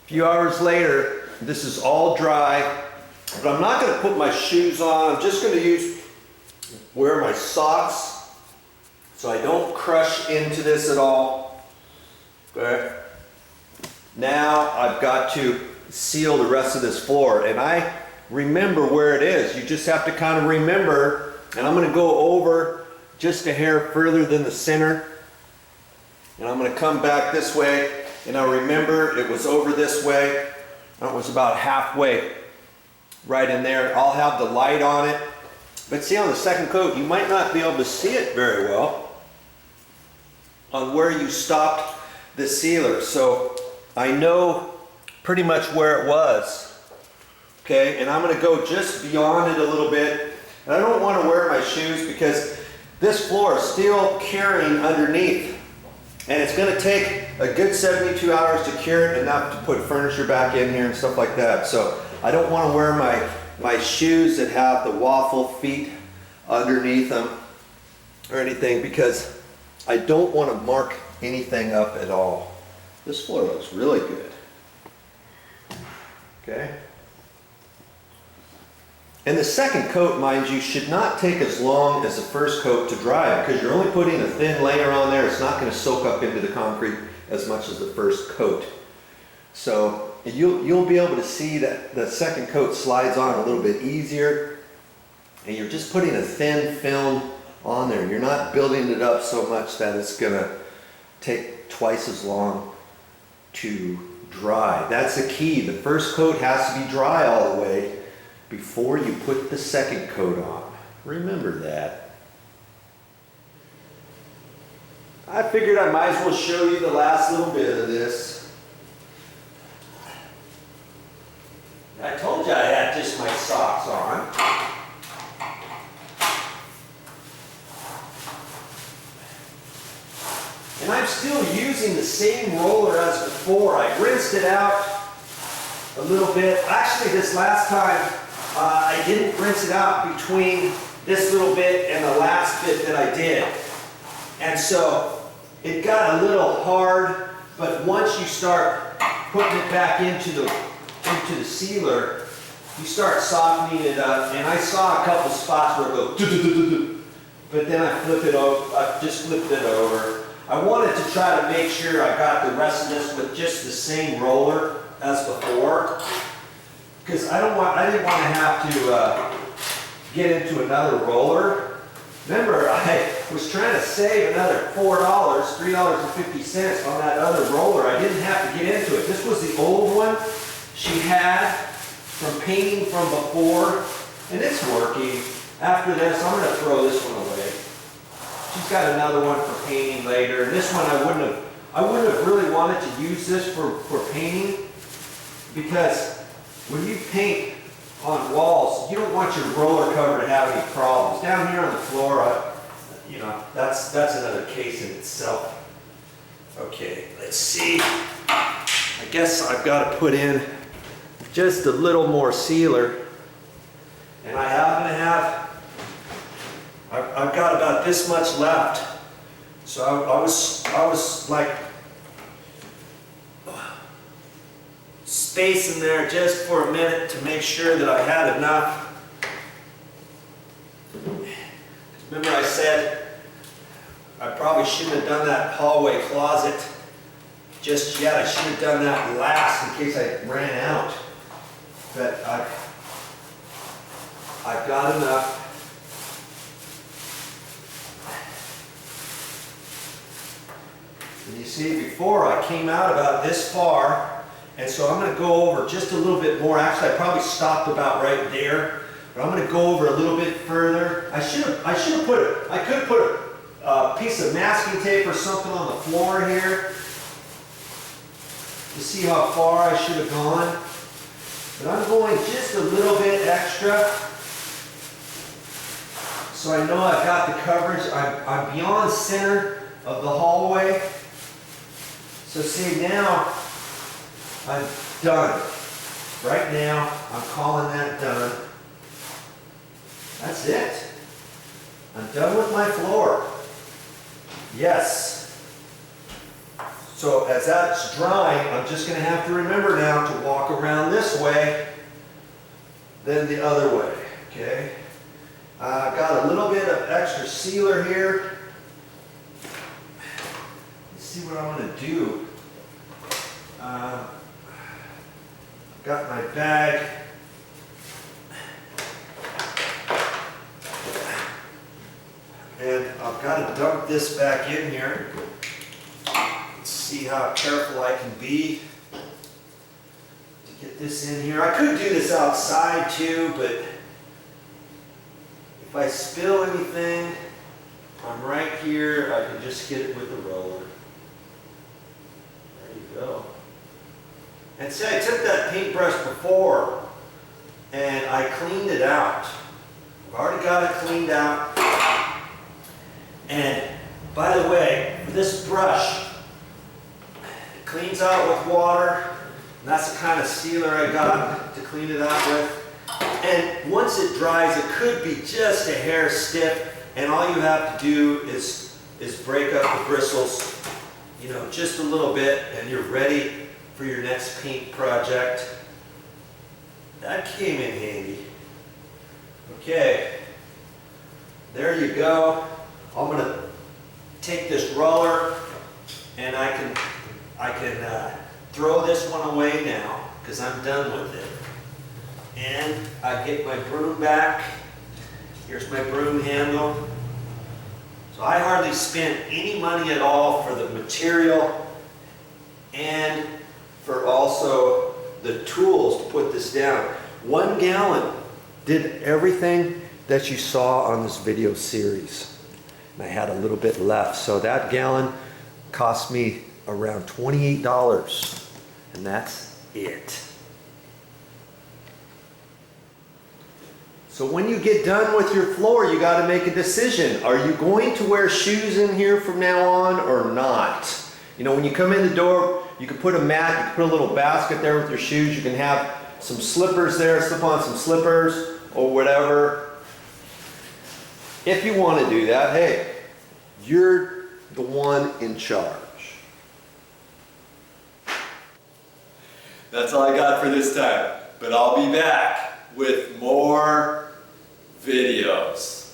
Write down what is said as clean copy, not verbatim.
few hours later, this is all dry, but I'm not going to put my shoes on. I'm just going to wear my socks so I don't crush into this at all. Okay. Now I've got to seal the rest of this floor, and I remember where it is. You just have to kind of remember, and I'm going to go over just a hair further than the center, and I'm going to come back this way. And I remember it was over this way. It was about halfway right in there. I'll have the light on it. But see, on the second coat, you might not be able to see it very well on where you stopped the sealer. So I know pretty much where it was. Okay, and I'm going to go just beyond it a little bit. And I don't want to wear my shoes because this floor is still curing underneath. And it's going to take a good 72 hours to cure it, enough to put furniture back in here and stuff like that. So I don't want to wear my shoes that have the waffle feet underneath them or anything, because I don't want to mark anything up at all. This floor looks really good. Okay. And the second coat, mind you, should not take as long as the first coat to dry, because you're only putting a thin layer on there. It's not going to soak up into the concrete as much as the first coat. So you'll be able to see that the second coat slides on a little bit easier, and you're just putting a thin film on there. You're not building it up so much that it's going to take twice as long to dry. That's the key. The first coat has to be dry all the way before you put the second coat on. Remember that. I figured I might as well show you the last little bit of this. I told you I had just my socks on. And I'm still using the same roller as before. I rinsed it out a little bit. Actually, this last time, I didn't rinse it out between this little bit and the last bit that I did. And so it got a little hard, but once you start putting it back into the sealer, you start softening it up. And I saw a couple spots where it goes, but then I flip it over. I just flipped it over. I wanted to try to make sure I got the rest of this with just the same roller as before, because I didn't want to have to get into another roller. Remember, I was trying to save another $4, $3.50 on that other roller. I didn't have to get into it. This was the old one she had from painting from before, and it's working. After this, I'm going to throw this one away. She's got another one for painting later, and this one I wouldn't have really wanted to use this for painting, because when you paint on walls, you don't want your roller cover to have any problems. Down here on the floor, you know, that's another case in itself. Okay, let's see. I guess I've got to put in just a little more sealer, and I happen to have. I've got about this much left, so I was like spacing there just for a minute to make sure that I had enough. Remember I said I probably shouldn't have done that hallway closet just yet. I should have done that last in case I ran out. But I've got enough. And you see, before I came out about this far, and so I'm going to go over just a little bit more. Actually, I probably stopped about right there, but I'm going to go over a little bit further. I could put a piece of masking tape or something on the floor here to see how far I should have gone. But I'm going just a little bit extra, so I know I've got the coverage. I'm beyond center of the hallway. So see, now I'm done. Right now, I'm calling that done. That's it. I'm done with my floor. Yes. So as that's drying, I'm just going to have to remember now to walk around this way, then the other way, okay? I've got a little bit of extra sealer here. Let's see what I want to do. I've got my bag. And I've got to dump this back in here. Let's see how careful I can be to get this in here. I could do this outside too, but if I spill anything, I'm right here. I can just get it with the roller. There you go. And see, I took that paintbrush before and I cleaned it out. I've already got it cleaned out. And by the way, for this brush, it cleans out with water. And that's the kind of sealer I got to clean it out with. And once it dries, it could be just a hair stiff. And all you have to do is break up the bristles, you know, just a little bit, and you're ready for your next paint project. That came in handy. Okay, there you go. I'm going to take this roller and I can throw this one away now because I'm done with it. And I get my broom back. Here's my broom handle. So I hardly spent any money at all for the material and for also the tools to put this down. 1 gallon did everything that you saw on this video series. And I had a little bit left. So that gallon cost me around $28. And that's it. So when you get done with your floor, you got to make a decision. Are you going to wear shoes in here from now on or not? You know, when you come in the door, you can put a mat, you can put a little basket there with your shoes. You can have some slippers there, slip on some slippers or whatever. If you want to do that, hey, you're the one in charge. That's all I got for this time, but I'll be back with more videos.